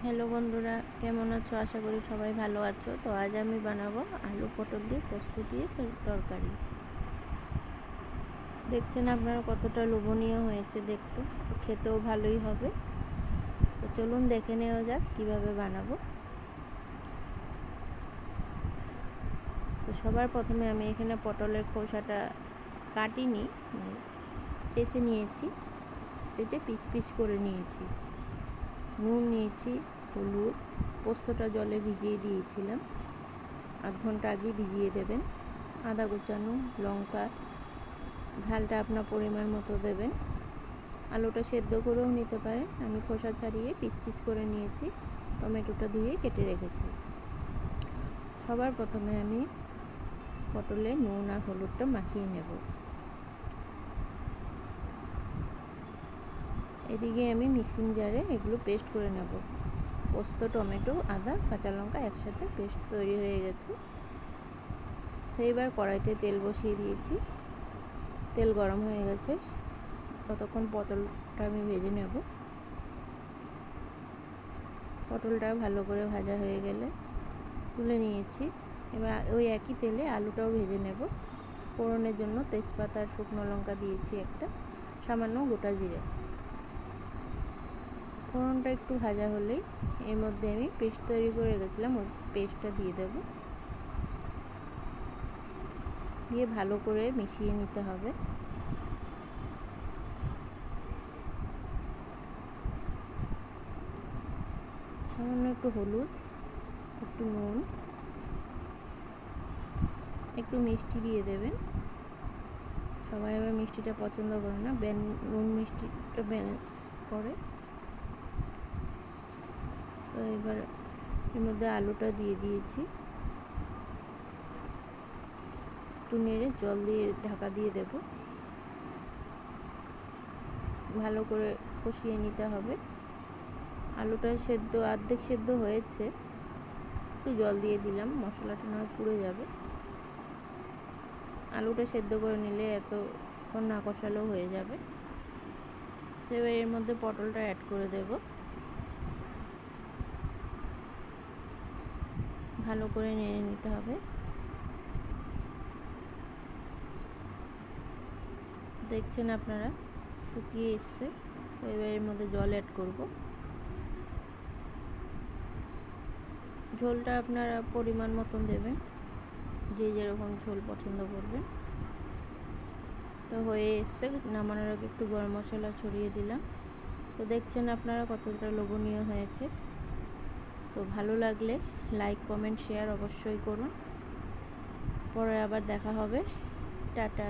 Hello বন্ধুরা, কেমন আছো? আশা করি সবাই ভালো আছো। তো আজ আমি বানাবো আলু পটল দিয়ে পোস্ত দিয়ে তরকারি। দেখছেন আপনারা কতটা লোভনীয় হয়েছে দেখতে, খেতেও ভালোই হবে। তো চলুন দেখে নেওয়া যাক কীভাবে বানাবো। তো সবার প্রথমে আমি এখানে পটলের খোসাটা কাটিনি, চেঁচে নিয়েছি, চেঁচে পিচ পিচ করে নিয়েছি। নুন নিয়েছি, হলুদ, পোস্তটা জলে ভিজিয়ে দিয়েছিলাম, আধ ঘন্টা আগে ভিজিয়ে দেবেন। আদা কুচানো, লঙ্কা, ঝালটা আপনার পরিমাণ মতো দেবেন। আলুটা সেদ্ধ করেও নিতে পারেন, আমি খোসা ছাড়িয়ে পিস পিস করে নিয়েছি। টমেটোটা ধুয়ে কেটে রেখেছি। সবার প্রথমে আমি পটলে নুন আর হলুদটা মাখিয়ে নেব। এদিকে আমি মিক্সিং জারে এগুলো পেস্ট করে নেব। পোস্ত, টমেটো, আদা, কাঁচা লঙ্কা একসাথে পেস্ট তৈরি হয়ে গেছে। এবার কড়াইতে তেল বসিয়ে দিয়েছি, তেল গরম হয়ে গেছে। ততক্ষণ পটলটা আমি ভেজে নেব। পটলটা ভালো করে ভাজা হয়ে গেলে তুলে নিয়েছি। এবার ওই একই তেলে আলুটাও ভেজে নেব। ফোড়নের জন্য তেজপাতা আর শুকনো লঙ্কা দিয়েছি একটা, সামান্য গোটা জিরে। ফোড়নটা একটু ভাজা হলেই এর মধ্যে আমি পেস্ট তৈরি করে রেখেছিলাম, ওই পেস্টটা দিয়ে দেব। দিয়ে ভালো করে মিশিয়ে নিতে হবে। সামান্য একটু হলুদ, একটু নুন, একটু মিষ্টি দিয়ে দেবেন। সবাই আবার মিষ্টিটা পছন্দ করে না, নুন মিষ্টিটা ব্যালেন্স করে। তো এবার এর মধ্যে আলুটা দিয়ে দিয়েছি, একটু নেড়ে জল দিয়ে ঢাকা দিয়ে দেব। ভালো করে কষিয়ে নিতে হবে। আলুটা সেদ্ধ অর্ধেক সেদ্ধ হয়েছে, একটু জল দিয়ে দিলাম, মশলাটা নয় পুড়ে যাবে। আলুটা সেদ্ধ করে নিলে এতক্ষণ না কষালেও হয়ে যাবে। এবার এর মধ্যে পটলটা অ্যাড করে দেব। ভালো করে নেড়ে নিতে হবে। দেখছেন আপনারা শুকিয়ে এসছে। তো এবার এর মধ্যে জল অ্যাড করব। ঝোলটা আপনারা পরিমাণ মতন দেবেন, যে যেরকম ঝোল পছন্দ করবেন। তো হয়ে এসছে, নামানোর আগে একটু গরম মশলা ছড়িয়ে দিলাম। তো দেখছেন আপনারা কতটা লোভনীয় হয়েছে। তো ভালো লাগলে লাইক, কমেন্ট, শেয়ার অবশ্যই করুন। পরে আবার দেখা হবে। টাটা।